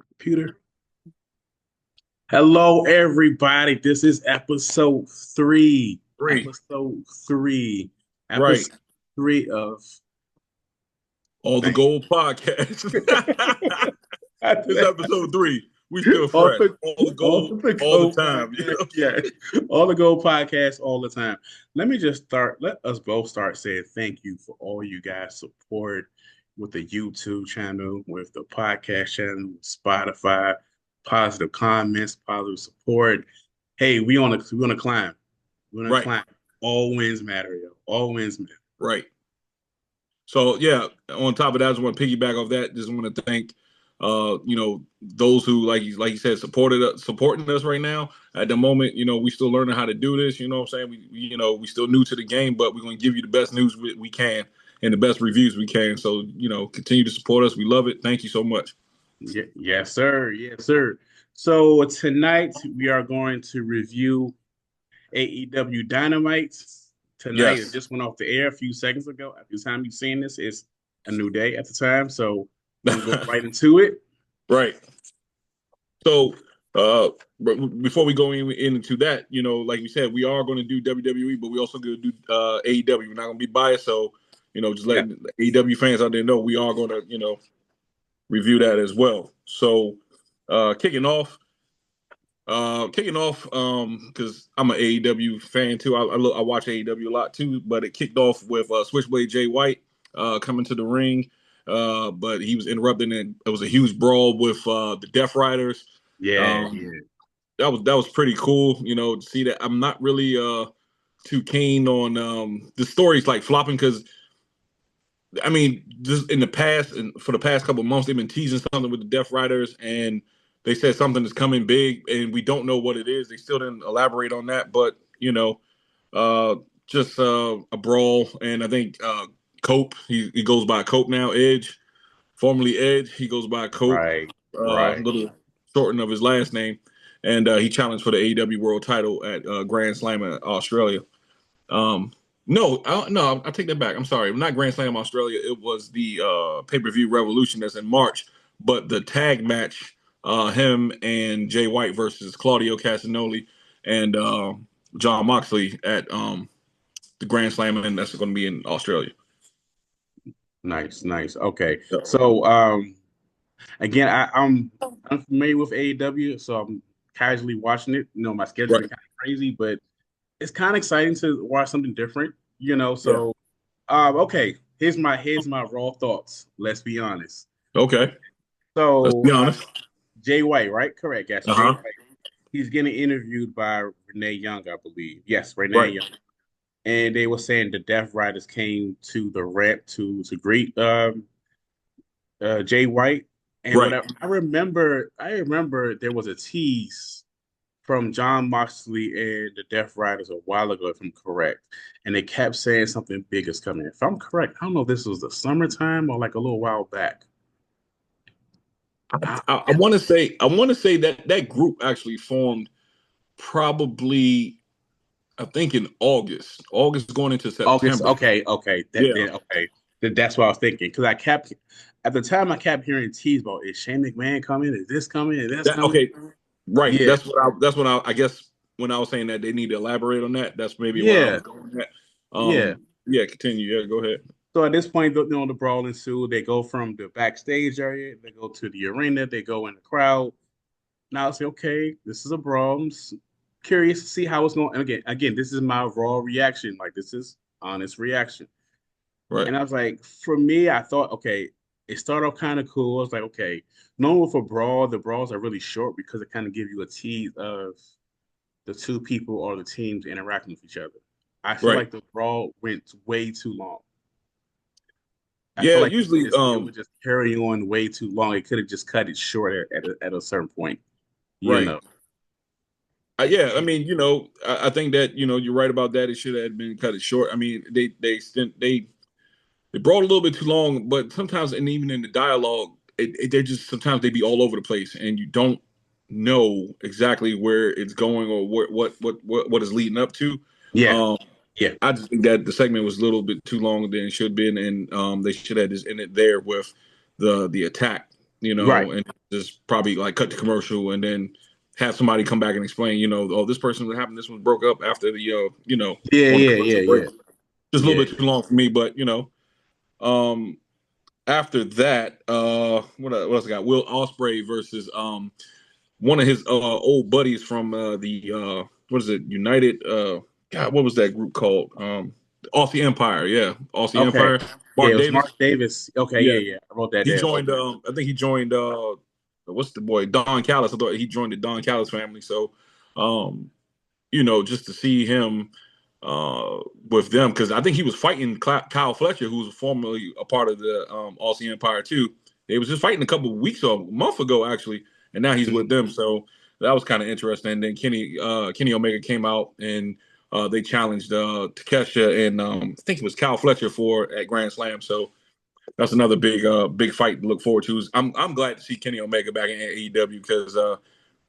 Computer. Hello, everybody. This is episode three. Three. Episode three. Right. Episode three of All the Bang. Gold podcast. This episode three. We still all fresh. the All the all gold the all the Go time. You podcast. know? Yeah, all the Go podcast all the time. Let me just start. Let us both start saying thank you for all you guys support with the YouTube channel, with the podcast channel, Spotify, positive comments, positive support. Hey, we on a climb. We're on a Right. climb. All wins matter, yo. All wins matter. Right. So yeah, on top of that, I just want to piggyback off that. Just want to thank those who like you said supporting us right now. At the moment, we still learning how to do this, you know what I'm saying? We still new to the game, but we're going to give you the best news we can and the best reviews we can. So, continue to support us. We love it. Thank you so much. Yes, sir. Yes, sir. So tonight we are going to review AEW Dynamite. Tonight it Yes. just went off the air a few seconds ago. At the time you've seen this, it's a new day at the time. So we're gonna go right into it. Right. So, but before we go into that, like we said, we are going to do WWE, but we also going to do AEW. We're not going to be biased, so just Yeah. letting the AEW fans out there know we are going to review that as well. So, kicking off, because I'm an AEW fan too. I watch AEW a lot too, but it kicked off with Switchblade Jay White coming to the ring, but he was interrupted, and it was a huge brawl with the Death Riders. Yeah, Um, yeah. that was pretty cool, to see that. I'm not really too keen on the stories like flopping because I mean, just in the past and for the past couple of months, they've been teasing something with the Death Riders, and they said something is coming big, and we don't know what it is. They still didn't elaborate on that, but uh, just a brawl, and I think Cope he goes by Cope now, Edge, formerly Edge, he goes by Cope, Right, right. little shorten of his last name, and he challenged for the AEW World Title at Grand Slam in Australia. Um, no, I take that back. I'm sorry, not Grand Slam Australia. It was the pay-per-view Revolution that's in March, but the tag match, him and Jay White versus Claudio Castagnoli and John Moxley at the Grand Slam, and that's going to be in Australia. Nice, nice. Okay. So, So again, I'm familiar with AEW, so I'm casually watching it. My schedule is right, kind of crazy, but it's kind of exciting to watch something different, yeah, So okay, here's my raw thoughts. Let's be honest. okay. Let's So be honest. Jay White, right? Correct. Yes, Uh Jay huh. White. He's getting interviewed by Renee Young, I believe. Yes, Renee Right, Young. And they were saying the Death Riders came to the ramp to greet Jay White. And right. what I remember there was a tease from John Moxley and the Death Riders a while ago, if I'm correct. And they kept saying something big is coming. If I'm correct, I don't know if this was the summertime or like a little while back. Uh, I want to say that group actually formed probably I think in August going into August. September. Okay, okay. Yeah, Okay. That's what I was thinking. Because at the time, I kept hearing tease about is Shane McMahon coming? Is this coming? Is this that coming? okay, right. Yeah, That's what I guess when I was saying that they need to elaborate on that. That's maybe where I yeah, was going at. yeah. Yeah, continue. Yeah, go ahead. So at this point, the brawl ensued. They go from the backstage area, they go to the arena, they go in the crowd. Now I say, okay, this is a brawl. Curious to see how it's going. And again, this is my raw reaction. Like this is honest reaction. Right, And I was like, for me, I thought, okay, it started off kind of cool. I was like, okay, normal for brawl, the brawls are really short because it kind of give you a tease of the two people or the teams interacting with each other. I feel right. like the brawl went way too long. I feel Yeah, like usually, it was just carrying on way too long. It could have just cut it short at a certain point, you right. know. Yeah, I mean, I think that you're right about that. It should have been cut it short. I mean, they brought a little bit too long, but sometimes, and even in the dialogue, they're just sometimes they be all over the place, and you don't know exactly where it's going or what is leading up to. Yeah, Um, yeah, I just think that the segment was a little bit too long than it should have been, and they should have just ended there with the attack. Right. and just probably like cut the commercial and then have somebody come back and explain, oh, this person what happened. This one broke up after the, Yeah, on the yeah, commercial yeah, break. yeah, Just a little yeah, bit too long for me, but um, after that, what else I got? Will Ospreay versus one of his old buddies from the what is it? United God, what was that group called? Aussie Empire, yeah. Aussie okay. Empire. Yeah, Mark it was Mark Davis. Davis. Okay, Yeah. yeah, yeah. I wrote that He down. joined Okay. I think he joined what's the boy? Don Callis. I thought he joined the Don Callis family. So um, just to see him uh, with them because I think he was fighting Kyle Fletcher, who was formerly a part of the Aussie Empire too. They was just fighting a couple of weeks or a month ago actually, and now he's with Mhm. them. So that was kind of interesting. And then Kenny Omega came out and they challenged Takesha and I think it was Kyle Fletcher for at Grand Slam. So that's another big fight to look forward to. I'm glad to see Kenny Omega back in AEW because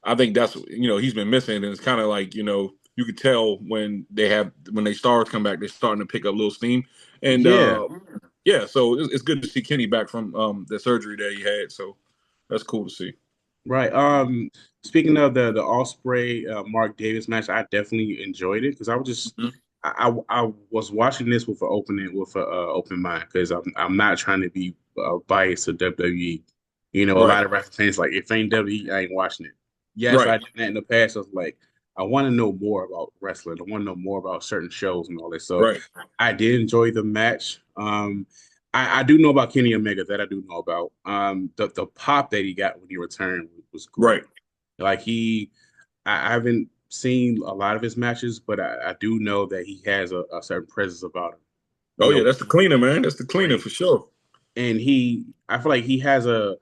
I think that's he's been missing, and it's kind of like you could tell when they stars come back, they're starting to pick up a little steam, and Yeah, yeah, so it's good to see Kenny back from the surgery that he had. So that's cool to see. right. Speaking of the Osprey Mark Davis match, I definitely enjoyed it because I was just Mhm. I was watching this with an open mind because I'm not trying to be biased to WWE. A Right, lot of wrestling fans like if ain't WWE, I ain't watching it. Yes, I right, did that in the past. I was like, I want to know more about wrestling. I want to know more about certain shows and all this. So right, I did enjoy the match. I do know about Kenny Omega that I do know about. The pop that he got when he returned was right. great. Like I haven't seen a lot of his matches, but I do know that he has a certain presence about him. Oh yeah, When that's the cleaner, man. That's the he's in the cleaner ring, for sure. and I feel like he has a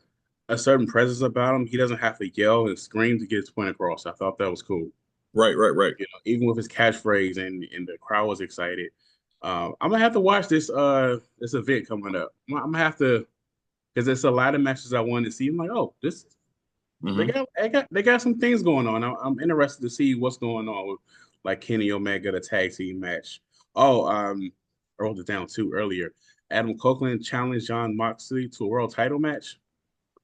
certain presence about him. He doesn't have to yell and scream to get his point across. I thought that was cool. Right, right, right, Even with his catchphrase and the crowd was excited. I'm gonna have to watch this event coming up. I'm gonna have to because there's a lot of matches I wanted to see. I'm like, oh, this hmm they got some things going on. I'm interested to see what's going on with like Kenny Omega, the tag team match. Oh, I wrote it down too earlier. Adam Copeland challenged John Moxley to a world title match.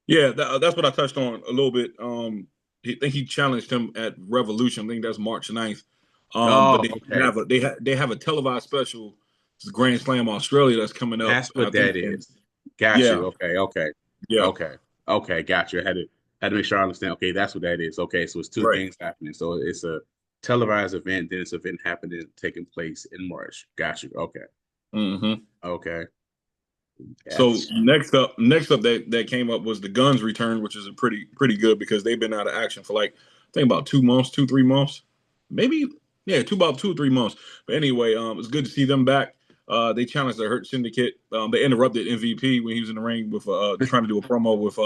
Yeah, that's what I touched on a little bit. I think he challenged him at Revolution. I think that's March 9th. But Oh, they okay. have a they have a televised special. It's Grand Slam Australia that's coming up. That's I what think. that And is. Got yeah, you. Okay, okay, yeah, okay, okay. Got you. Had to make sure I understand. Okay, that's what that is. Okay, so it's two right. things happening. So it's a televised event, then it's an event happening taking place in March. Got you. Okay, hmm okay. So Yes. next up that came up was the Guns return, which is a pretty good because they've been out of action for like I think about 2 months, 3 months, maybe yeah, about 2 or 3 months. But anyway, it's good to see them back. They challenged the Hurt Syndicate. They interrupted MVP when he was in the ring with trying to do a promo with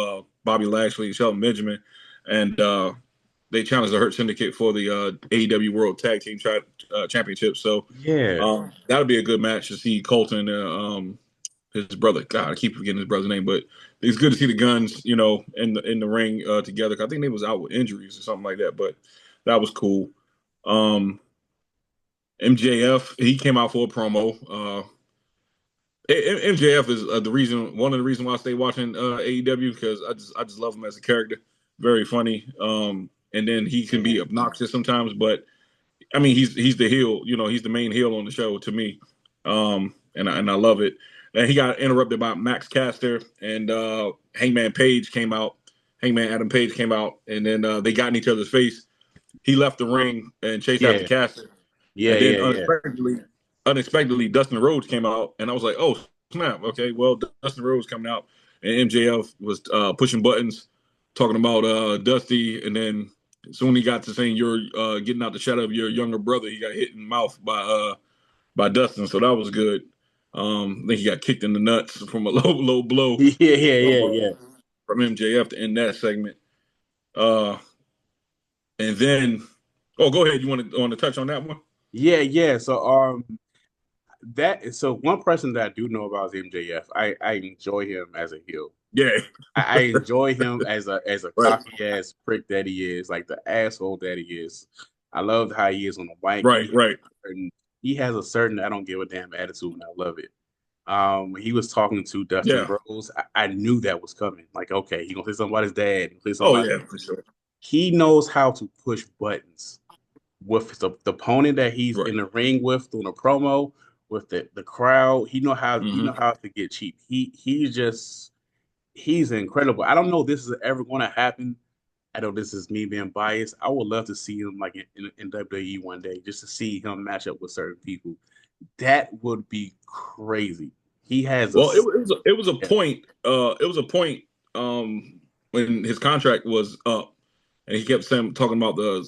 Bobby Lashley, Shelton Benjamin, and they challenged the Hurt Syndicate for the AEW World Tag Team Championship. So Yeah. that'll be a good match to see Colton. His brother. God, I keep forgetting his brother's name, but it's good to see the Guns, in the ring together. I think they was out with injuries or something like that, but that was cool. Um, MJF, he came out for a promo. MJF is one of the reasons why I stay watching AEW because I just love him as a character. Very funny. And then he can Yeah. be obnoxious sometimes, but I mean he's the heel. He's the main heel on the show to me. And I love it. And he got interrupted by Max Caster and Hangman Page came out. Hangman Adam Page came out, and then they got in each other's face. He left the ring and chased after Yeah. Caster, Yeah. and then Yeah. Yeah. unexpectedly, Dustin Rhodes came out, and I was like, "Oh snap! Okay, well, Dustin Rhodes coming out, and MJF was pushing buttons, talking about Dusty, and then soon he got to saying you're getting out the shadow of your younger brother. He got hit in the mouth by Dustin, so that was good. I think he got kicked in the nuts from a low blow Yeah. Yeah. from Yeah. uh, Yeah. from MJF to end that segment. Uh, and then, oh, go ahead. You want to touch on that one? Yeah. Yeah. So one person that I do know about is MJF. I enjoy him as a heel. Yeah, I enjoy him as a right, cocky ass prick that he is, like the asshole that he is. I love how he is on the mic. right, right. He has a certain I don't give a damn attitude, and I love it. When he was talking to Dustin Yeah. Rhodes, I knew that was coming. Like, okay, he gonna say something about his dad, say something Oh about yeah, for sure. he knows how to push buttons with the opponent that he's Right. in the ring with doing a promo with the crowd. He know Hmm. how to get cheap. He's incredible. I don't know if this is ever going to happen. I know this is me being biased. I would love to see him like in WWE one day, just to see him match up with certain people. That would be crazy. He has a Well, it was a yeah, point. It was a point when his contract was up, and he kept saying talking about the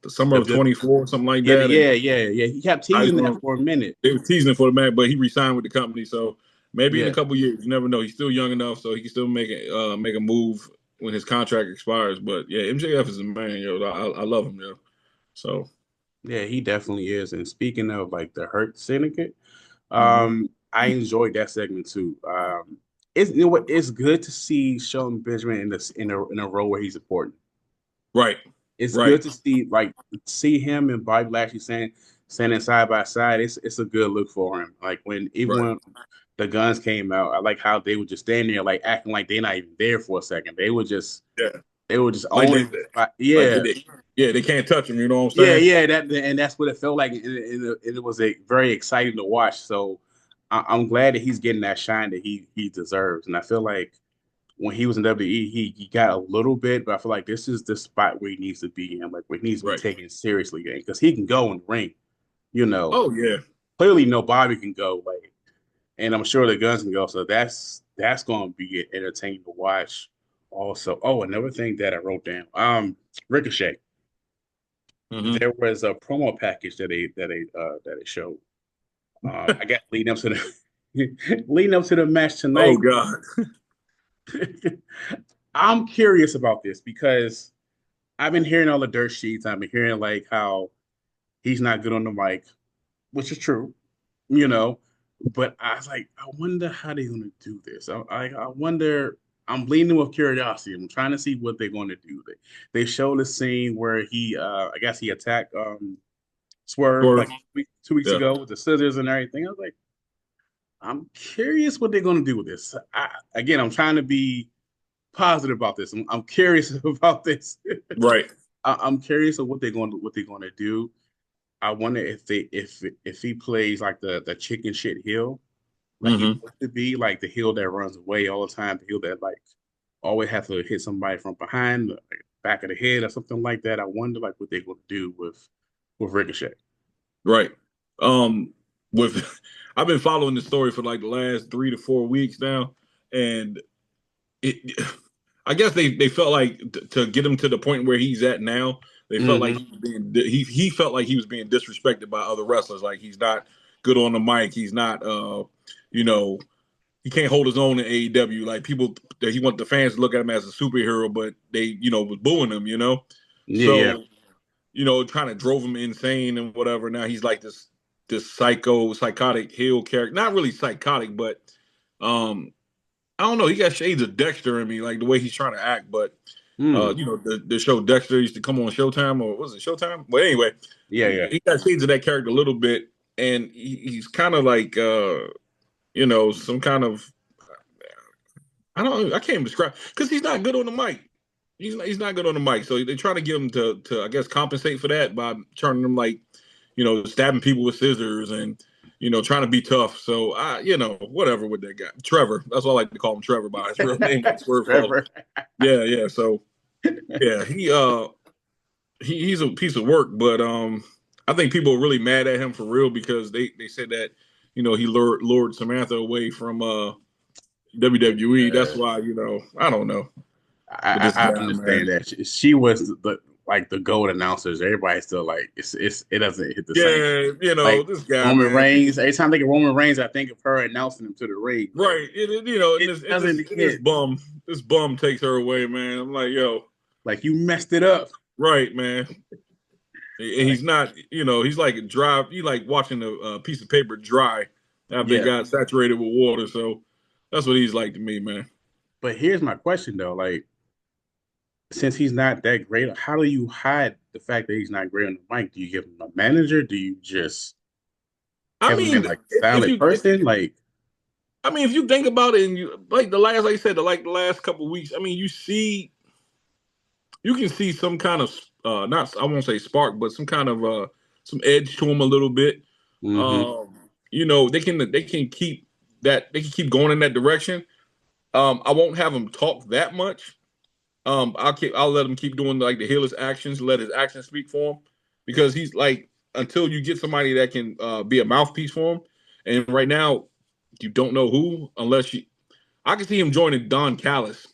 summer the, of the, 24 or something like yeah, that, and yeah. He kept I teasing that for a minute. they were teasing him for the man, but he resigned with the company. So maybe in a Yeah, couple years, you never know. He's still young enough, so he can still make a move when his contract expires. But yeah, MJF is a man, yo. I love him, yo. So. yeah, he definitely is. And speaking of like the Hurt Syndicate, Hmm. I enjoyed that segment too. It's you know what, it's good to see Shelton Benjamin in a role where he's important. Right, It's right. good to see him and Bobby Lashley standing side by side. It's a good look for him. Like even Right. when the guns came out, I like how they would just stand there like acting like they're not even there for a second. Yeah. They were just Like owning the spot. Yeah, yeah, they can't touch him. You know what I'm yeah, saying? yeah. And that's what it felt like, and it was very exciting to watch. So I'm glad that he's getting that shine that he deserves. And I feel like when he was in WWE, he got a little bit, but I feel like this is the spot where he needs to be in, like where he needs to be Right. taken seriously, because he can go in the ring. You know, Oh yeah. clearly nobody can go, like, and I'm sure the guns can go. So that's going to be entertaining to watch. Also, oh, another thing that I wrote down, Ricochet. Hmm. There was a promo package that they showed. I guess leading up to the leading up to the match Oh tonight. God. I'm curious about this because I've been hearing all the dirt sheets. I've been hearing like how he's not good on the mic, which is true, you know. But I was like, I wonder how they're gonna do this. I wonder. I'm leaning with curiosity. I'm trying to see what they're going to do. They showed a scene where I guess he attacked Swerve Swerve. like 2 weeks Yeah. ago with the scissors and everything. I was like, I'm curious what they're going to do with this. Again, I'm trying to be positive about this. I'm curious about this. Right. I'm curious of what they're going to do. I wonder if he plays like the chicken shit heel, like he Hmm. used to be, like the heel that runs away all the time, the heel that like always have to hit somebody from behind, the back of the head or something like that. I wonder like what they're going to do with Ricochet. Right. Um. With I've been following the story for like the last 3 to 4 weeks now, and it. I guess they felt like to get him to the point where he's at now. They felt like Hmm. he felt like he was being disrespected by other wrestlers. Like he's not good on the mic. He's not you know he can't hold his own in AEW. Like people that he want the fans to look at him as a superhero, but they was booing him. Yeah, yeah. So trying to drove him insane and whatever. Now he's like this psychotic heel character. Not really psychotic, but um I don't know. He got shades of Dexter in me, like the way he's trying to act. But Mm. the show Dexter used to come on Showtime, or was it Showtime? But anyway, Yeah, yeah. he got shades of that character a little bit, and he's kind of like some kind of I can't even describe because he's not good on the mic. He's not good on the mic. So they trying to get him to I guess compensate for that by turning him like stabbing people with scissors and trying to be tough. So whatever with that guy, Trevor. That's why I like to call him Trevor by his real name, like Swerve called him. Trevor. Yeah, yeah. So yeah, he's a piece of work, but I think people are really mad at him for real because they said that he lured Samantha away from WWE. That's Uh, why I don't know with this I guy, man. understand that she was like the gold announcers. Everybody's still like it doesn't hit the same. Yeah, Like this guy, Roman man. Reigns. Every time I think of Roman Reigns, I think of her announcing him to the ring. But Right. And it this it doesn't just it hit. just bum this bum takes her away, man. I'm like, yo, Like you messed it up. right, man. And Like he's not, he's like dry. You like watching a piece of paper dry after they yeah. got saturated with water. So that's what he's like to me, man. But here's my question though. Like since he's not that great, how do you hide the fact that he's not great on the mic? Do you give him a manager? Do you just I have him in mean, like if silent you person? Like. I mean, if you think about it, and you like like I said, the last couple of weeks. I mean, you can see some kind of not I won't say spark, but some kind of some edge to them a little bit. Mm-hmm. Um, they can keep going in that direction. I won't have him talk that much. I'll let him keep doing like the healer's actions, let his actions speak for him, because he's like until you get somebody that can be a mouthpiece for him. And right now, you don't know who unless you. I can see him joining Don Callis,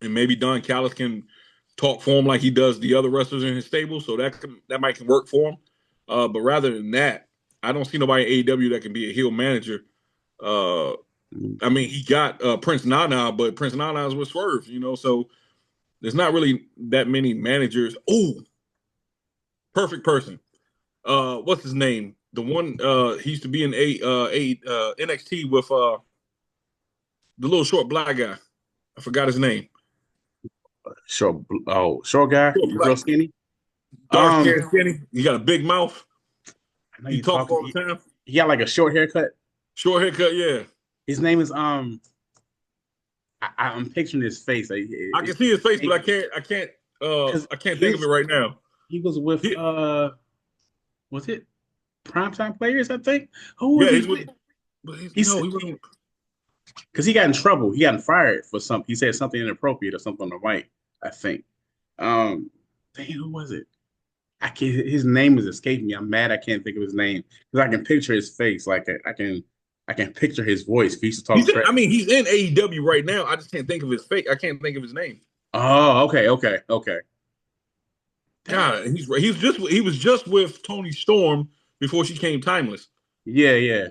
and maybe Don Callis can talk for him like he does the other wrestlers in his stable, so that might can work for him. But rather than that, I don't see nobody in AEW that can be a heel manager. Uh, I mean, he got Prince Nana, but Prince Nana is with Swerve, so there's not really that many managers. Oh, perfect person. What's his name? The one he used to be in NXT with the little short black guy. I forgot his name. Short guy, Short real black, skinny. dark Um, skin, skinny. He got a big mouth. I know He you're talks talking. all the time. He got like a short haircut. Short haircut, yeah. His name is I'm picturing his face. I can see his face, but Because I can't think of it right now. he was with He, was it Primetime Players? I think. Who was yeah, he he's with. with? But He no, said he wasn't. because he got in trouble. He got fired for something. He said something inappropriate or something on the mic. I think. Um, Dang, who was it? I can't. His name is escaping me. I'm mad. I can't think of his name because I can picture his face. Like I can picture his voice. He used to talk He's. trash. I mean, he's in AEW right now. I just can't think of his face. I can't think of his name. Oh, okay. Dang. God, he was just with Tony Storm before she came timeless. Yeah.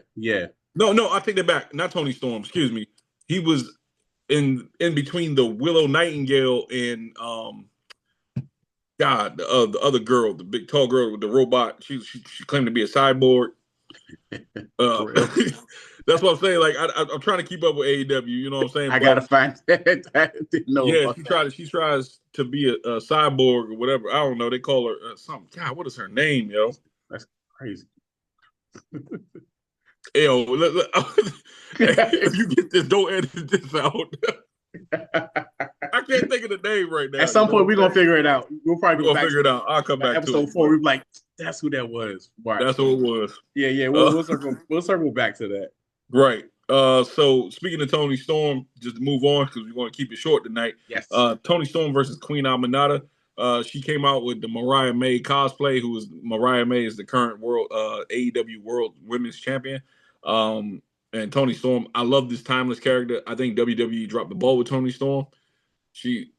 No, I take that back. Not Tony Storm. Excuse me. He was in between the Willow Nightingale and God, the other girl, the big tall girl with the robot. She claimed to be a cyborg. Uh, For real. that's what I'm saying. Like I'm trying to keep up with AEW. You know what I'm saying? I But gotta find that. I didn't know yeah, about that. she tries to be a cyborg or whatever. I don't know. They call her something. God, what is her name, yo? That's crazy. Yo, if you get this, don't edit this out. I can't think of the name right now. At You some know point, what we're I'm gonna saying? figure it out. We'll We're probably go gonna back figure to it out. I'll come like back to episode it. 4. We're like, that's who that was. Watch. That's who it was. Yeah. Uh, We'll circle back to that. right. So speaking of Tony Storm, just to move on because we want to keep it short tonight. Yes. Tony Storm versus Queen Aminata. She came out with the Mariah May cosplay, who is Mariah May is the current world AEW World Women's Champion. And Tony Storm, I love this timeless character. I think WWE dropped the ball with Tony Storm.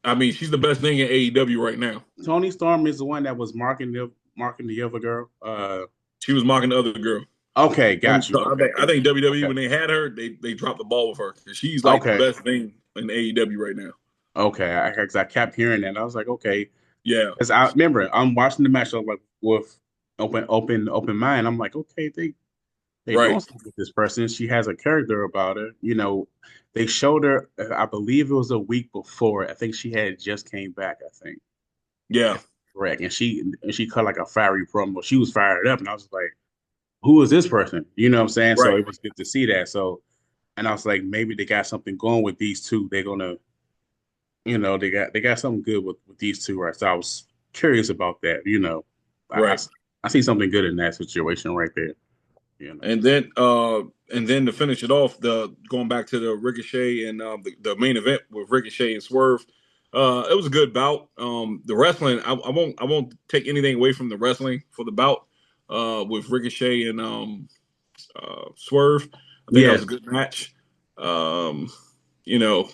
I mean, she's the best thing in AEW right now. Tony Storm is the one that was marking the other girl. She was mocking the other girl. Okay, Tony got you. Storm. Okay, I think WWE okay, when they had her, they dropped the ball with her. She's like the okay, best thing in AEW right now. okay. I kept hearing that. I was like, okay, Yeah, because I remember I'm watching the match like with open mind. I'm like, okay, they doing right. something with this person. She has a character about her. They showed her. I believe it was a week before. I think she had just came back. I think Yeah, if I'm correct, and she cut like a fiery promo. She was fired up, and I was like, who is this person? You know what I'm saying? So right. it was good to see that. So, and I was like, maybe they got something going with these two. They're gonna, they got something good with these two, right? So I was curious about that. I, I Right. I see something good in that situation right there. You know. And then to finish it off, the going back to the Ricochet and the main event with Ricochet and Swerve, it was a good bout. The wrestling, I won't take anything away from the wrestling for the bout with Ricochet and Swerve. I think that was Yeah. a good match. You know,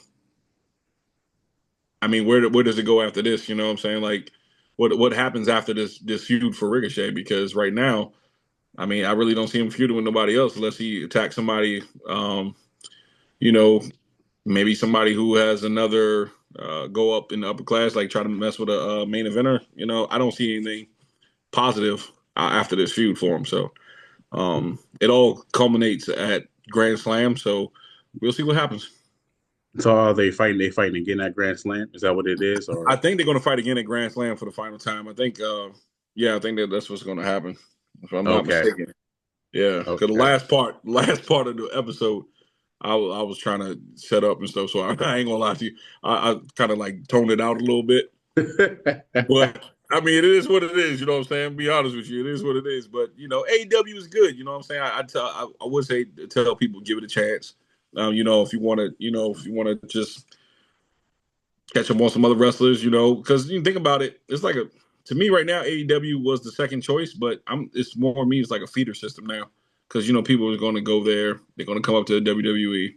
I mean, where does it go after this? You know what I'm saying? Like, what happens after this feud for Ricochet? Because right now, I mean, I really don't see him feuding with nobody else unless he attacks somebody. You know, maybe somebody who has another go up in the upper class, like try to mess with a main eventer. I don't see anything positive after this feud for him. So it all culminates at Grand Slam. So we'll see what happens. So are they fighting? They fighting again at Grand Slam? Is that what it is? I Or think they're going to fight again at Grand Slam for the final time. I think, yeah, I think that's what's going to happen, if I'm not okay, mistaken. Yeah, because okay. last part of the episode, I was trying to set up and stuff, so I ain't gonna lie to you. I kind of like toned it out a little bit, but I mean, it is what it is. You know what I'm saying? Be honest with you, it is what it is. But AEW is good. You know what I'm saying? I would say tell people give it a chance. If you want to, if you want to just catch up on some other wrestlers, because you think about it, it's like to me right now, AEW was the second choice, but it's more me, it's like a feeder system now. Because people are going to go there, they're going to come up to the WWE,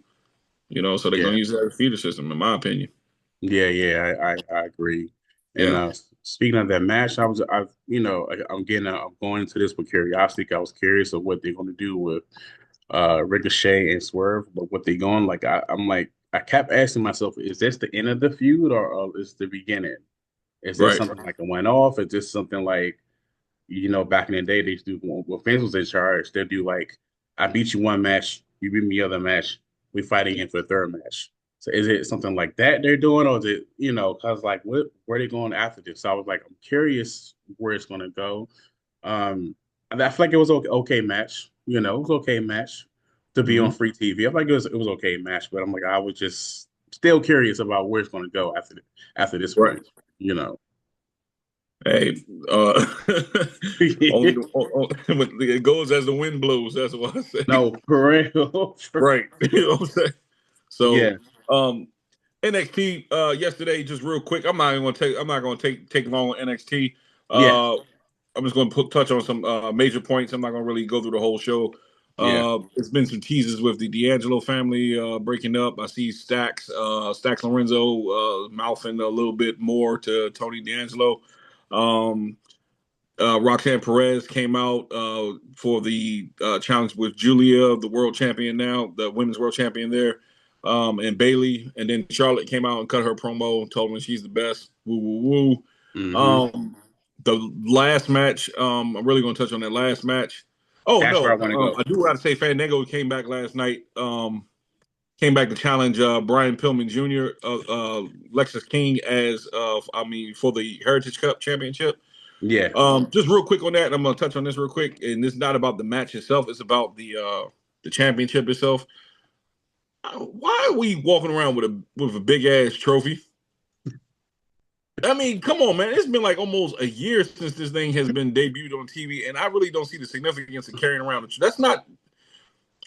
so they're going Yeah, to use that as a feeder system, in my opinion. yeah, I agree. And Yeah, speaking of that match, I'm going into this with curiosity. I was curious of what they're going to do with Ricochet and Swerve, but what they going like, I'm like, I kept asking myself, is this the end of the feud or is the beginning? Is this right. something like a one off? Is this something like, back in the day, they used to do when Vince was in charge, they'd do like, I beat you one match, you beat me the other match, we fight again for the third match. So is it something like that they're doing, or is it, because like where are they going after this? So I was like, I'm curious where it's gonna go. And I feel like it was okay match. It was okay match to be on Hmm. free TV. I feel like it was okay match, but I'm like, I was just still curious about where it's gonna go after this Right. feud. You know. Hey, uh, only it goes as the wind blows. That's what I say. No, for real. Right. You know what I'm saying? So, Yeah, um, NXT yesterday, just real quick. I'm not gonna take long on NXT. yeah, I'm just gonna touch on some major points. I'm not gonna really go through the whole show. yeah. It's been some teases with the D'Angelo family breaking up. I see Stacks Lorenzo mouthing a little bit more to Tony D'Angelo. Um, Roxanne Perez came out for the challenge with Julia, the world champion now, the women's world champion there, and Bailey. And then Charlotte came out and cut her promo, told me she's the best. Woo, woo, woo. Hmm. The last match, I'm really going to touch on that last match. Oh, That's where I no. want to go. I do got to say, Fandango came back last night, came back to challenge Brian Pillman Jr., Lexus King, for the Heritage Cup Championship. Yeah. Just real quick on that, I'm gonna touch on this real quick, and it's not about the match itself; it's about the championship itself. Why are we walking around with a big ass trophy? I mean, come on, man! It's been like almost a year since this thing has been debuted on TV, and I really don't see the significance of carrying around it. That's not.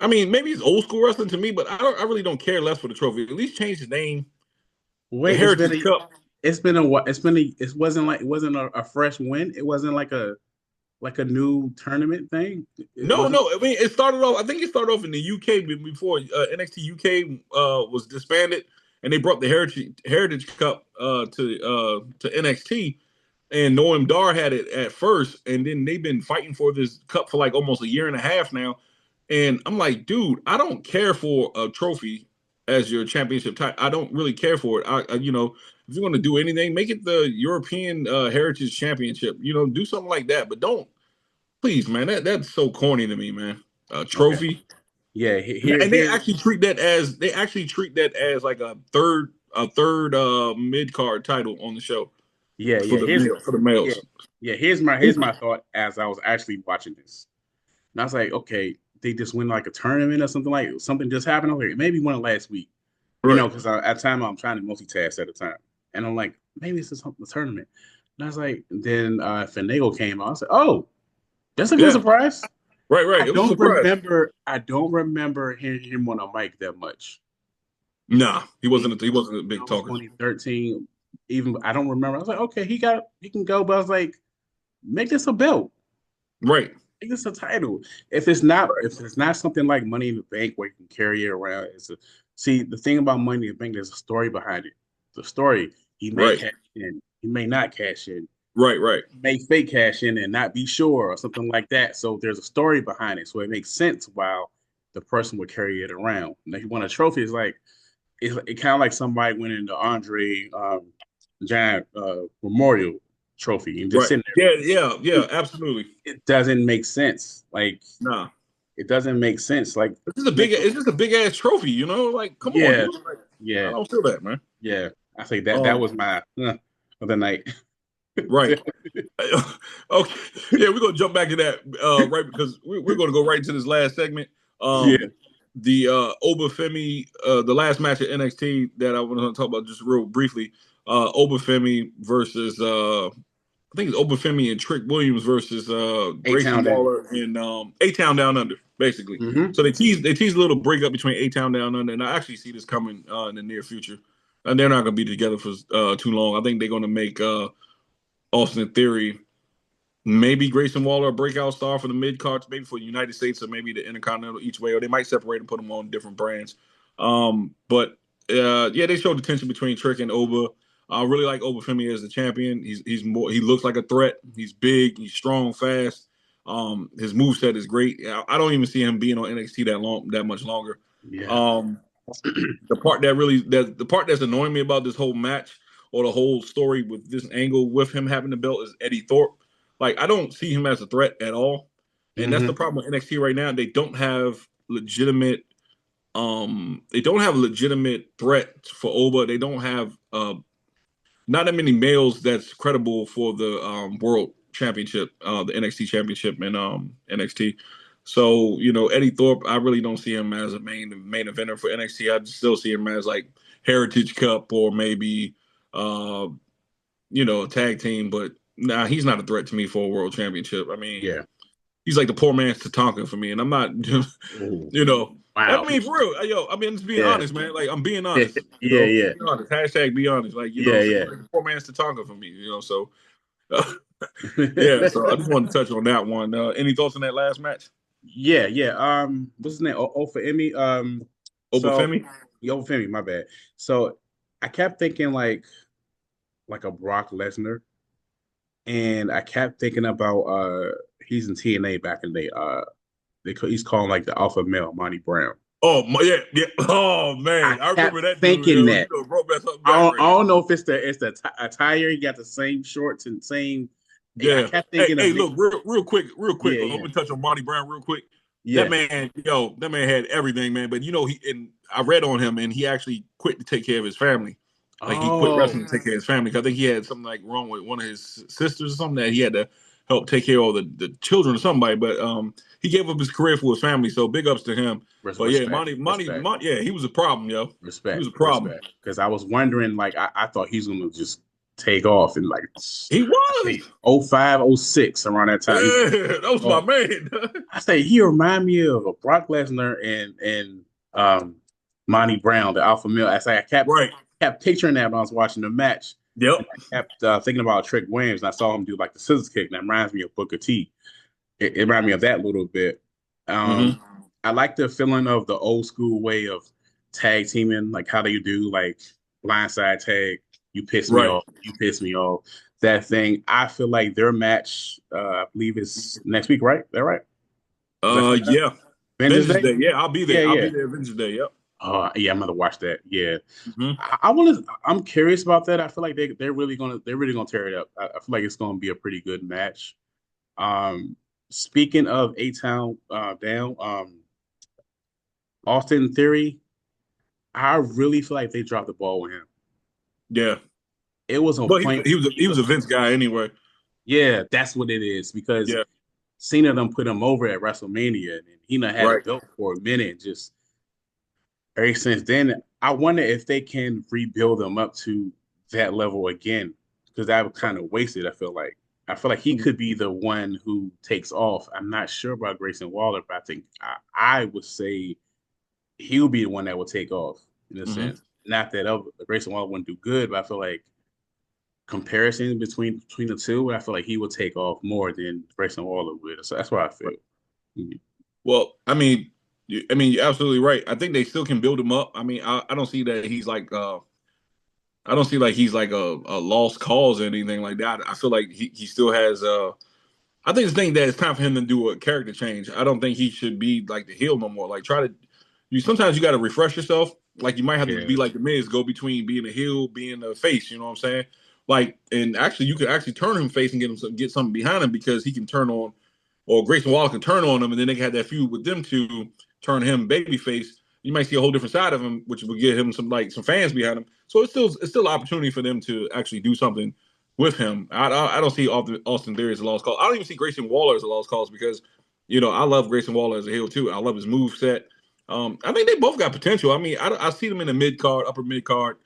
I mean, maybe it's old school wrestling to me, but I really don't care less for the trophy. At least change the name, the Wait, Heritage Cup. it's been a what? It wasn't a fresh win. It wasn't like a new tournament thing. It No, wasn't. no. I mean, it started off. I think it started off in the UK before NXT UK was disbanded, and they brought the Heritage Cup to NXT. And Noam Dar had it at first, and then they've been fighting for this cup for like almost a year and a half now. And I'm like, dude, I don't care for a trophy as your championship title. I don't really care for it. If you want to do anything, make it the European Heritage Championship. Do something like that, but don't. Please, man, that's so corny to me, man. A Okay. trophy, Yeah. and they Here's. actually treat that as like a third mid card title on the show Yeah. for Yeah. the Here's. for the Yeah. males. Yeah. Here's my thought as I was actually watching this. And I was like, okay, they just win like a tournament or something, like something just happened. Okay, maybe won it last week. Right. Because at the time I'm trying to multitask at a time, and I'm like, maybe it's just a tournament. And I was like, then Finagle came out. I was like, oh, that's a good Yeah. surprise. Right. Right. I It was a don't surprise. remember. I don't remember hearing him on a mic that much. Nah, he Even wasn't. He wasn't a big talker. 2013, even I don't remember. I was like, okay, he can go, but I was like, make this a belt. Right. Make this a title. If it's not something like Money in the Bank where you can carry it around, see the thing about Money in the Bank. There's a story behind it. The story, he may Right. cash in, he may not cash in, Right. Right. he may fake cash in and not be sure or something like that. So there's a story behind it, so it makes sense while the person would carry it around. Now, if you want a trophy, it's like it kind of like somebody winning the Andre Giant Memorial Trophy and just Right. sitting Yeah. Yeah. there. Yeah. Absolutely. It doesn't make sense. Like Nah. it doesn't make sense. Like It's just a big. make It's just a big ass trophy. Like, come on, yeah, dude. Like, I yeah, don't feel that, man. yeah. I think that Um. was my of the night. Right. Okay. Yeah, we're gonna jump back to that, right? Because we're gonna go right into this last segment. Yeah, Um, Obafemi, the last match at NXT that I want to talk about just real briefly, Obafemi versus I think it's Obafemi and Trick Williams versus A Town Grayson Down. Waller and A Town Down Under, basically. Mm-hmm. So they tease a little breakup between A Town Down Under, and I actually see this coming in the near future. And they're not going to be together for too long. I think they're going to make Austin Theory, maybe Grayson Waller a breakout star for the mid cards, maybe for the United States or maybe the Intercontinental each way, or they might separate and put them on different brands. But yeah, they showed the tension between Trick and Oba. I really like Obafemi as the champion. He's more. He looks like a threat. He's big. He's strong, fast. His moveset is great. I don't even see him being on NXT that much longer. Yeah. Um, the part that's annoying me about this whole match or the whole story with this angle with him having the belt is Eddie Thorpe. Like, I don't see him as a threat at all, and that's the Mm-hmm. problem with NXT right now. They don't have legitimate. They don't have legitimate threat for Oba. They don't have not that many males that's credible for the world championship, the NXT championship in NXT. So, Eddie Thorpe, I really don't see him as a main eventer for NXT. I still see him as like Heritage Cup or maybe a tag team, but nah, he's not a threat to me for a world championship. I mean, Yeah. he's like the poor man's Tatanka for me, and I'm not, Ooh. you know. I Wow. mean, for real, yo. I mean, just being Yeah. honest, man. Like, I'm being Yeah. honest. Yeah. Yeah. Be honest. Hashtag be honest. Like, Yeah. so Yeah. he's like the poor man's Tatanka for me. So, yeah. So I just wanted to touch on that one. Any thoughts on that last match? Yeah. Yeah. What's his name? For Emmy. So Obafemi? Femi, my bad. So I kept thinking like a Brock Lesnar, and I kept thinking about he's in TNA back in the day. He's calling like the alpha male, Monty Brown. Oh my, yeah, yeah. Oh I man, I remember kept that dude. thinking Yo, you that. brought back something I back don't, right I now. don't know if it's the attire. He got the same shorts and same. I Yeah. kept Hey, thinking of hey, it. look, real quick, real quick. Yeah, I'm yeah, gonna touch on Monty Brown real quick. That yeah. man, that man had everything, man. But and I read on him, and he actually quit to take care of his family. Like, he quit wrestling Oh, to take care of his family. 'Cause I think he had something like wrong with one of his sisters or something that he had to help take care of all the children or somebody. But he gave up his career for his family. So big ups to him. But yeah, respect, respect, Yeah, he was a problem, yo. He was respect, a problem. respect. Because I was wondering, like, I thought he's gonna just take off and like He I was. say 05, 06 around that time. He's gonna Yeah, that take was my off. man. I say he remind me of a Brock Lesnar and Monty Brown, the alpha male. I say I Right. kept picturing that when I was watching the match. And Yep. I kept thinking about Trick Williams, and I saw him do like the scissors kick. And that reminds me of Booker T. It reminded me of that a little bit. Um, Hmm. I like the feeling of the old school way of tag teaming, like how they do like blindside tag. You piss me Right. off. You piss me off. That thing. I feel like their match, I believe, is next week, right? Is that right? Is that coming up? Yeah. Vengeance Vengeance Day? Day. Yeah, I'll be Yeah, there. I'll yeah. be there Vengeance Day. Yep. Yeah, I'm gonna watch that. Yeah, Hmm. I want to. I'm curious about that. I feel like they're really gonna tear it up. I feel like it's gonna be a pretty good match. Um, Speaking of A Town down, Austin Theory, I really feel like they dropped the ball with him. Yeah. It was a But point. he was a Vince guy anyway. Yeah, that's what it is because Yeah. Cena them put him over at WrestleMania, and he not had a Right. belt for a minute. Just ever since then, I wonder if they can rebuild them up to that level again because that was kind of wasted. I feel like he could be the one who takes off. I'm not sure about Grayson Waller, but I think I would say he would be the one that would take off in a Hmm. sense. Not that Grayson Waller wouldn't do good, but I feel like comparison between the two, I feel like he would take off more than Grayson Waller would. So that's what I feel. Mhm. Well, you're absolutely right. I think they still can build him up. I mean, I don't see that he's like I don't see like he's like a lost cause or anything like that. I feel like he still has I think the thing that it's time for him to do a character change. I don't think he should be like the heel no more. Like, try to you sometimes you got to refresh yourself. Like, you might have to be Yeah, like the Miz, go between being a heel, being a face. You know what I'm saying? Like, and actually, you could actually turn him face and get something behind him because he can turn on, or Grayson Waller can turn on him, and then they can have that feud with them to turn him babyface. You might see a whole different side of him, which will get him some fans behind him. So it's still an opportunity for them to actually do something with him. I don't see Austin Theory as a lost cause. I don't even see Grayson Waller as a lost cause because I love Grayson Waller as a heel too. I love his move set. I think they both got potential. I mean, I see them in the mid card, upper mid card.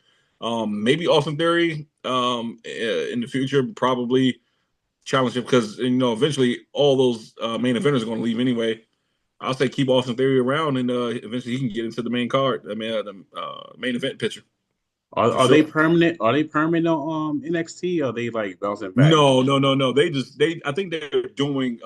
Maybe Austin Theory in the future, probably challenge him because eventually all those main eventers are going to leave anyway. I'll say keep Austin Theory around, and eventually he can get into the main card. I mean, the main event picture Are, for are they sure. permanent? Are they permanent on NXT? Or are they like bouncing back? No, no, no, no. They I think they're doing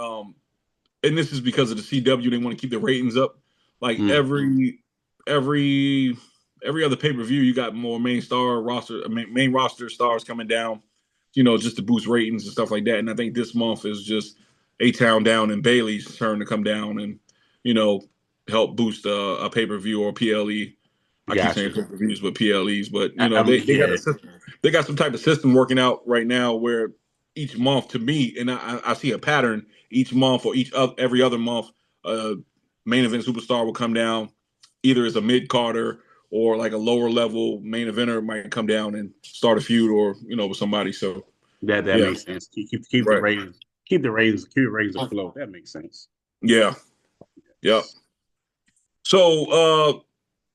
and this is because of the CW. They want to keep the ratings up. Like Mm, every every other pay per view, you got more main star roster, main roster stars coming down. Just to boost ratings and stuff like that. And I think this month is just A Town down and Bailey's turn to come down and you know help boost a pay per view or PLE. I keep got saying you. pay per views, but PLEs. But they got a Yeah, system. They got some type of system working out right now where each month, to me, and I see a pattern each month or every other month, main event superstar will come down, either as a mid carder or like a lower level main eventer might come down and start a feud or with somebody. So that yeah, makes sense. Keep the right, ratings, keep the ratings afloat. That makes sense. yeah, yeah. So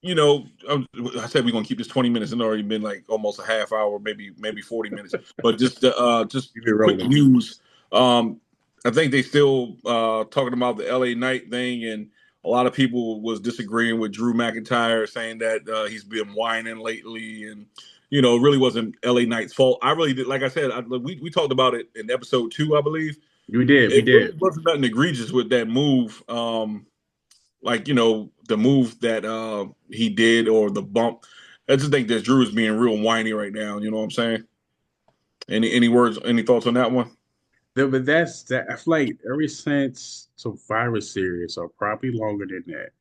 I said we're gonna keep this 20 minutes. It's already been like almost a half hour, maybe 40 minutes. But just Keep it quick rolling. news. I think they still talking about the LA Knight thing, and a lot of people was disagreeing with Drew McIntyre, saying that he's been whining lately, and it really wasn't LA Knight's fault. I really did, like I said, we talked about it in episode 2, I believe. We It really did. wasn't nothing egregious with that move. Like the move that he did or the bump. I just think that Drew is being real whiny right now. You know what I'm saying? Any words? Any thoughts on that one? But that's that. I feel like ever since Survivor Series, or probably longer than that,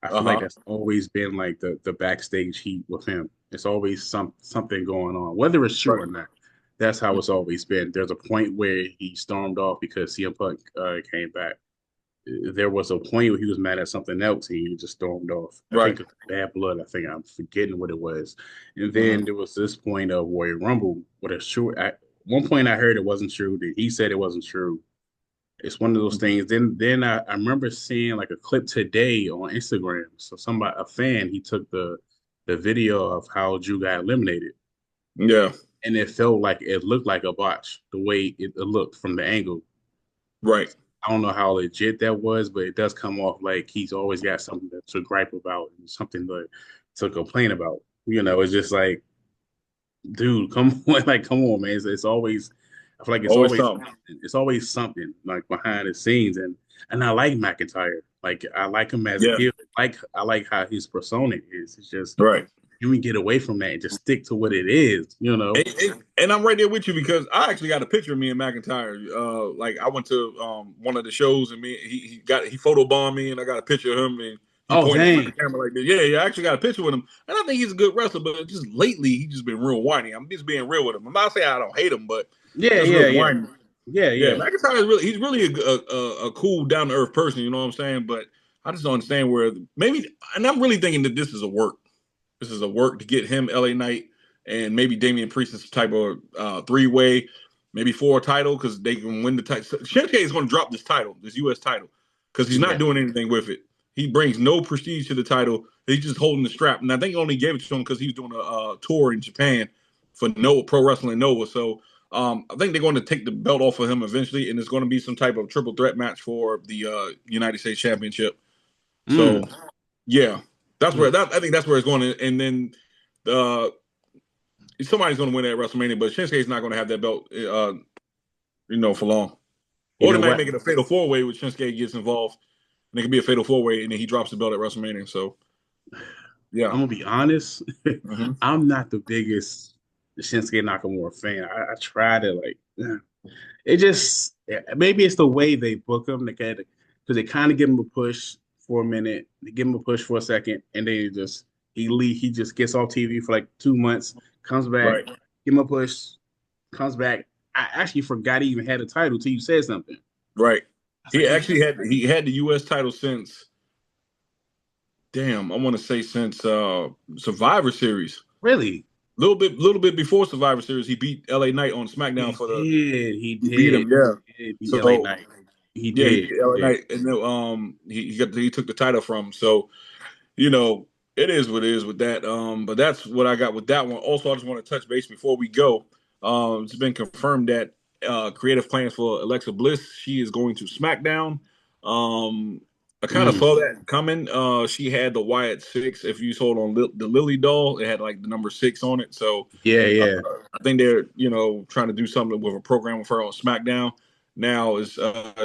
I Uh feel like huh. that's always been like the backstage heat with him. It's always something going on, whether it's true Right. or not. That's how it's always been. There's a point where he stormed off because CM Punk came back. There was a point where he was mad at something else and he just stormed off. I Right. think it's bad blood. I think I'm forgetting what it was. And then Mm-hmm. there was this point of Royal Rumble. What it's true. At one point I heard it wasn't true. Then he said it wasn't true. It's one of those things. Then I remember seeing like a clip today on Instagram. So somebody, a fan, he took the video of how Drew got eliminated, Yeah. and it looked like a botch the way it looked from the angle. Right. I don't know how legit that was, but it does come off like he's always got something to gripe about and something to complain about. It's just like, dude, come on, like, come on, man. It's always, I feel like Always something. it's always something like behind the scenes, and I like McIntyre. Like, I like him as a Yeah. heel. I like how his persona is. It's just Right. you can get away from that and just stick to what it is. And I'm right there with you because I actually got a picture of me and McIntyre. Like I went to one of the shows and he photobombed me and I got a picture of him and he Oh pointed at the dang, camera like this. Yeah, yeah, I actually got a picture with him. And I think he's a good wrestler, but just lately he's just been real whiny. I'm just being real with him. I'm not saying I don't hate him, but yeah, just yeah, real yeah, whiny. yeah, Yeah, yeah. McIntyre is he's really a cool, down to earth person, you know what I'm saying? But I just don't understand where maybe and I'm really thinking that this is a work. This is a work to get him LA Knight and maybe Damian Priest is type of three-way, maybe for a title because they can win the title. Shinsuke is going to drop this title, this U.S. title, because he's not Yeah. doing anything with it. He brings no prestige to the title. He's just holding the strap, and I think he only gave it to him because he was doing a tour in Japan for Nova Pro Wrestling Nova. So I think they're going to take the belt off of him eventually, and it's going to be some type of triple threat match for the United States Championship. So Mm. yeah, that's where Mm. I think that's where it's going. And then uh, somebody's going to win at WrestleMania, but Shinsuke's not going to have that belt, for long. You Or they know might what? make it a fatal four way with Shinsuke gets involved, and it can be a fatal four way, and then he drops the belt at WrestleMania. So yeah, I'm gonna be honest. mm-hmm. I'm not the biggest Shinsuke Nakamura fan. I try to it just maybe it's the way they book him. Because they kind of give him a push for a minute, they give him a push for a second, and then he just gets off TV for like 2 months, comes back, Right, give him a push, comes back. I actually forgot he even had a title till you said something. right. I was like, He he actually has had the U.S. title since I want to say since Survivor Series. really. Little bit before Survivor Series, he beat LA Knight on SmackDown He for the. did. He He beat did. him, yeah. He did beat LA So Knight. He yeah, he did. beat He LA did. Knight, and then he took the title from him. So you know, it is what it is with that. But that's what I got with that one. Also, I just want to touch base before we go. It's been confirmed that creative plans for Alexa Bliss, she is going to SmackDown. Um, I kind of Mm, saw that coming. She had the Wyatt six. If you sold on the Lily doll, it had like the number six on it. So yeah, uh, yeah. I think they're trying to do something with a program with her on SmackDown. Now is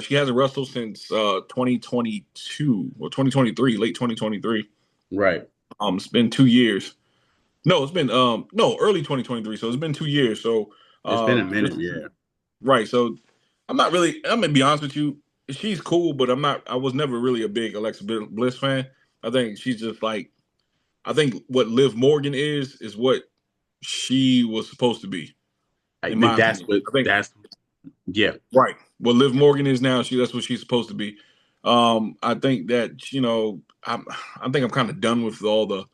she hasn't wrestled since 2022 or 2023, late 2023. Right. It's been 2 years. No, it's been no early 2023. So it's been 2 years. So It's been a this minute. Yeah. right. So I'm not really. I'm gonna be honest with you. She's cool, but I'm not. I was never really a big Alexa Bliss fan. I think she's just like. I think what Liv Morgan is what she was supposed to be, I in mean, my that's opinion. what I think that's yeah. right. What Liv Morgan is now, that's what she's supposed to be. I think that I think I'm kind of done with all the.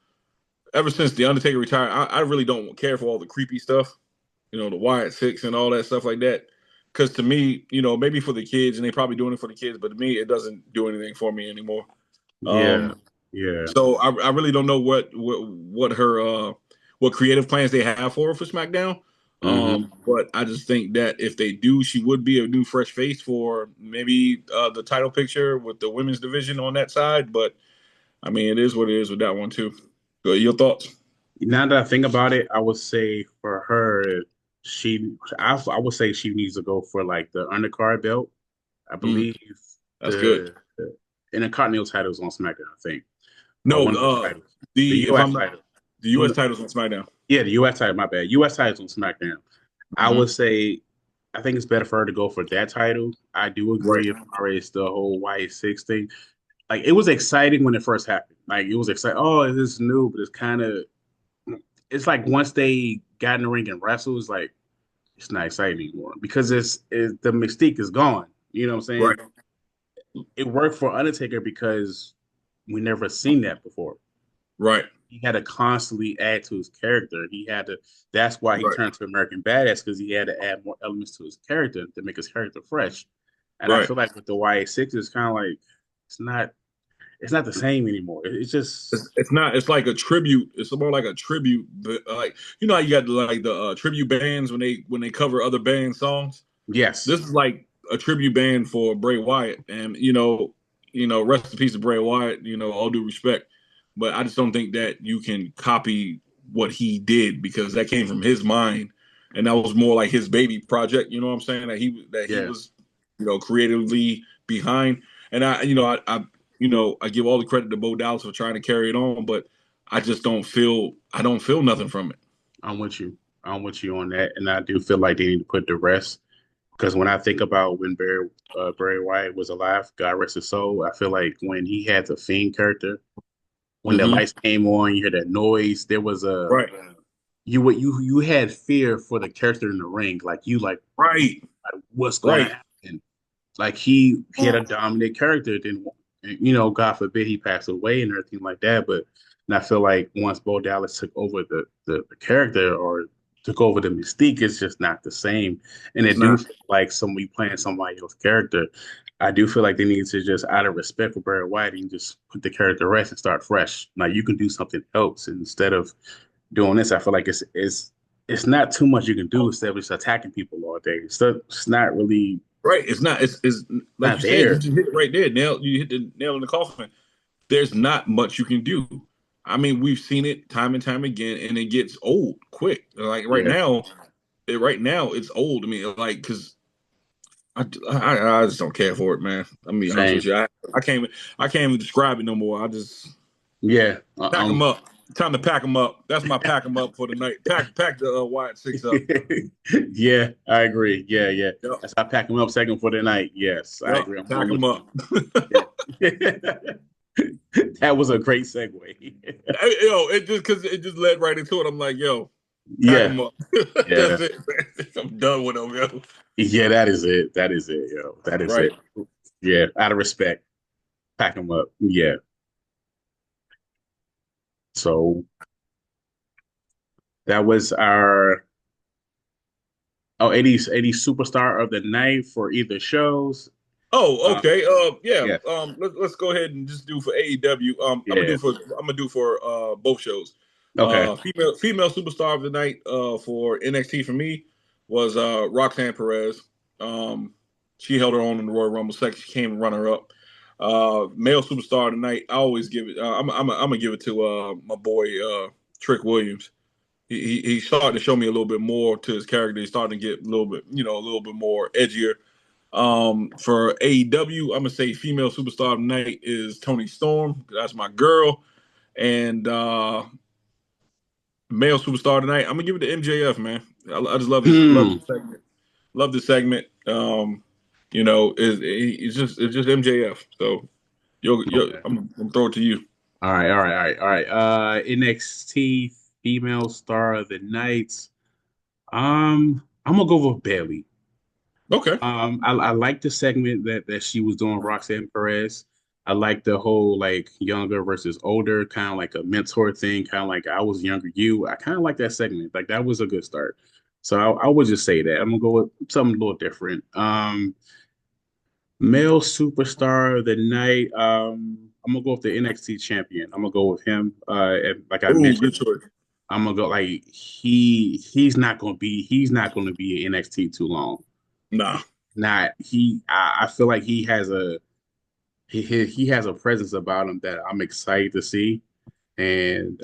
Ever since the Undertaker retired, I really don't care for all the creepy stuff. The Wyatt Six and all that stuff like that. Because to me, maybe for the kids, and they probably doing it for the kids, but to me, it doesn't do anything for me anymore. Yeah. Um, Yeah. so I really don't know what her what creative plans they have for her for SmackDown. Hmm. But I just think that if they do, she would be a new fresh face for maybe the title picture with the women's division on that side. But I mean, it is what it is with that one too. Your thoughts? Now that I think about it, I would say for her, I would say she needs to go for like the undercard belt. I Mm, believe that's good. the Intercontinental titles on SmackDown, I think, or No, one of those titles. The the if U.S. I'm not title. the Well, U.S. titles on SmackDown. yeah, the U.S. title. My bad. U.S. titles on SmackDown. I would Hmm. say I think it's better for her to go for that title. I do Right, agree as far as the whole Y6 thing. Like it was exciting when it first happened. Like it was exciting. Oh, this is new, but it's like once they got in the ring and wrestled, it's like it's not exciting anymore because the mystique is gone. You know what I'm right, saying? It worked for Undertaker because we never seen that before. right, He had to constantly add to his character. He had to. That's why he right, turned to American Badass because he had to add more elements to his character to make his character fresh. And I right. feel like with the YA6, it's kind of like it's not. It's not the same anymore. It's just It's not. It's like a tribute. It's more like a tribute. But like how you got like the tribute bands when they cover other band songs. yes, This is like a tribute band for Bray Wyatt, and rest in peace to Bray Wyatt. All due respect, but I just don't think that you can copy what he did because that came from his mind, and that was more like his baby project. You know what I'm saying? That he yeah. was, creatively behind. And I give all the credit to Bo Dallas for trying to carry it on, but I don't feel nothing from it. I'm with you. I'm with you on that, and I do feel like they need to put the rest because when I think about when Barry White was alive, God rest his soul, I feel like when he had the Fiend character, when the Hmm. lights came on, you hear that noise. There was a Right, you had fear for the character in the ring, right, what's going to right, happen? Like he had a dominant character. Then God forbid he passed away and everything like that. But and I feel like once Bo Dallas took over the character or took over the mystique, it's just not the same. And it's it do not. feel like somebody playing somebody else's character. I do feel like they need to just, out of respect for Barry White, and just put the character rest and start fresh. Now you can do something else instead of doing this. I feel like it's not too much you can do instead of just attacking people all day. It's not really Right. It's not. It's like not you said. You there. just hit it right there. You hit the nail in the coffin. There's not much you can do. I mean, we've seen it time and time again, and it gets old quick. Like Yeah. right now it's old. I mean, like because I just don't care for it, man. I'm be honest with Same. you. I can't even describe it no more. I just Yeah. pack them up. Time to pack them up. That's my pack them up for the night. Pack the Wyatt six up. Yeah, I agree. Yeah, yeah. Yep. As I pack them up second for the night. Yes, I Yep. agree. I'm Pack with them up. you. Yeah. That was a great segue. It just because it just led right into it. I'm like, yo, pack Yeah. them up. Yeah. That's it, man. I'm done with them, yo. Yeah, that is it. That is it, yo. That is Right. it. Yeah, out of respect, pack them up. Yeah. So that was our 80 superstar of the night for either shows. Oh, Uh, okay. Yeah. yeah. Let's go ahead and just do for AEW. Yeah. I'm gonna do for both shows. Okay. Female superstar of the night for NXT for me was Roxanne Perez. Um, she held her own in the Royal Rumble. Second, she came runner up. Male superstar of the night. I always give it. I'm gonna give it to my boy Trick Williams. He's starting to show me a little bit more to his character. He's starting to get a little bit, a little bit more edgier. For AEW, I'm gonna say female superstar of the night is Tony Storm. That's my girl. And male superstar tonight, I'm gonna give it to MJF, man. I just love Hmm. this segment. Love this segment. It's just MJF. So Okay. I'm throw it to you. All right. All right. All right. All right. NXT female star of the night. I'm gonna go with Bailey. Okay. I like the segment that she was doing, Roxanne Perez. I like the whole like younger versus older, kind of like a mentor thing, kind of like I was younger you. I kind of like that segment. Like that was a good start. So I would just say that. I'm gonna go with something a little different. Male superstar of the night. I'm gonna go with the NXT champion. I'm gonna go with him. And like I Ooh, mentioned, good choice. I'm gonna go like he's not gonna be in NXT too long. Nah. Not he. I feel like he has a presence about him that I'm excited to see. And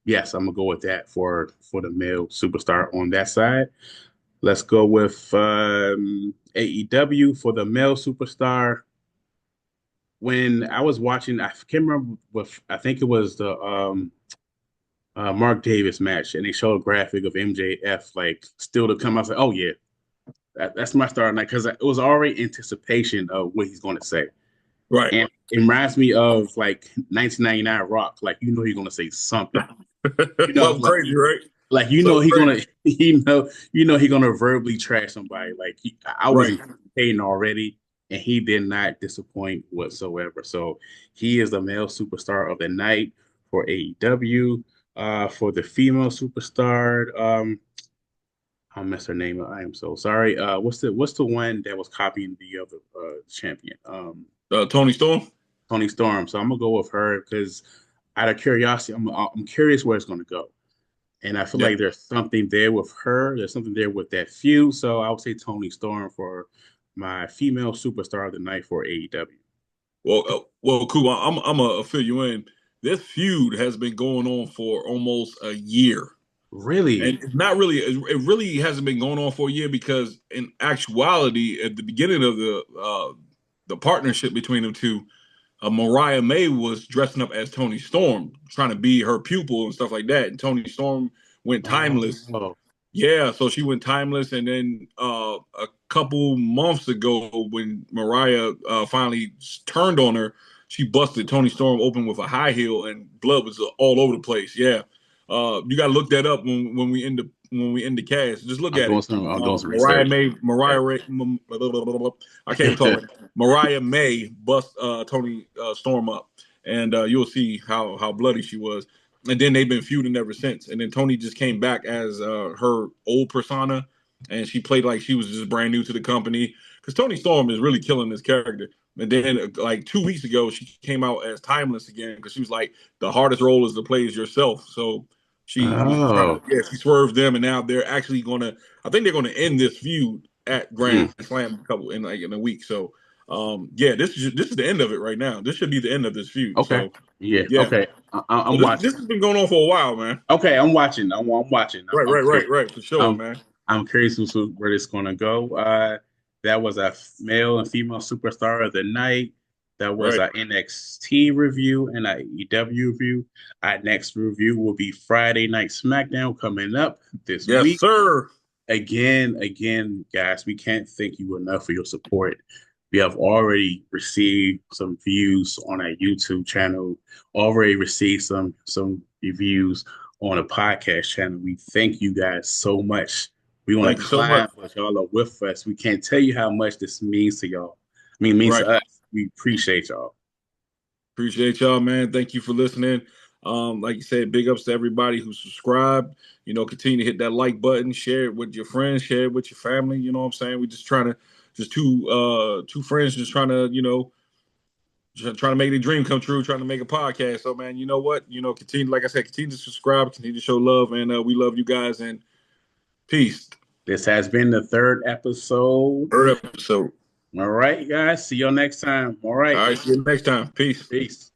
yes, I'm gonna go with that for the male superstar on that side. Let's go with AEW for the male superstar. When I was watching, I can't remember what I think it was the Mark Davis match, and they showed a graphic of MJF like still to come. I was like, oh yeah, that's my star night because it was already anticipation of what he's going to say. Right. And it reminds me of like 1999 Rock. Like you know he's gonna say something. You know, Something crazy, right? like Something he's gonna crazy. he's gonna verbally trash somebody. Like I was Right. anticipating already, and he did not disappoint whatsoever. So he is the male superstar of the night for AEW. For the female superstar, I'll mess her name up. I am so sorry. What's the one that was copying the other champion? Tony Storm. Tony Storm. So I'm gonna go with her because out of curiosity, I'm curious where it's gonna go, and I feel Yeah. like there's something there with her. There's something there with that feud. So I would say Tony Storm for my female superstar of the night for AEW. Well, cool. I'm gonna fill you in. This feud has been going on for almost a year, and Really? it's not really. It really hasn't been going on for a year because, in actuality, at the beginning of the partnership between the two, Mariah May was dressing up as Tony Storm, trying to be her pupil and stuff like that. And Tony Storm went timeless. Oh, Yeah, so she went timeless, and then a couple months ago, when Mariah finally turned on her, she busted Tony Storm open with a high heel, and blood was all over the place. Yeah, you got to look that up when we end the cast. Just look at it. I'm doing some Mariah research. May, Yeah. I can't even talk right now. Mariah May bust Tony Storm up, and you'll see how bloody she was. And then they've been feuding ever since. And then Tony just came back as her old persona, and she played like she was just brand new to the company. Because Tony Storm is really killing this character. And then like 2 weeks ago, she came out as timeless again because she was like, the hardest role is to play as yourself. So she was trying to, Oh. yeah, she swerved them, and now they're actually gonna. I think they're gonna end this feud at Grand Hmm. Slam in a week. So yeah, this is the end of it right now. This should be the end of this feud. Okay. So Yeah. yeah, Okay. so I'm this watching. has been going on for a while, man. Okay. I'm watching. I'm watching. Right, I'm right, curious. right, right, for sure, I'm man. I'm curious where this is gonna go. That was a male and female superstar of the night. That was Right. our NXT review and our EW review. Our next review will be Friday Night SmackDown coming up this Yes, week. sir. Again, guys, we can't thank you enough for your support. We have already received some views on our YouTube channel, already received some reviews on a podcast channel. We thank you guys so much. We want Thank to you so much. climb, but y'all are with us. We can't tell you how much this means to y'all. I mean, it means to Right. us. We appreciate y'all. Appreciate y'all, man. Thank you for listening. Like you said, big ups to everybody who subscribed. Continue to hit that like button, share it with your friends, share it with your family. You know what I'm saying? We just trying to just two friends just trying to trying to make the dream come true, trying to make a podcast. So man, you know what? Continue, like I said, continue to subscribe, continue to show love, and we love you guys. And peace. This has been the third episode. Third episode. All right, guys. See you next time. All All right. right, see you next time. Peace. Peace.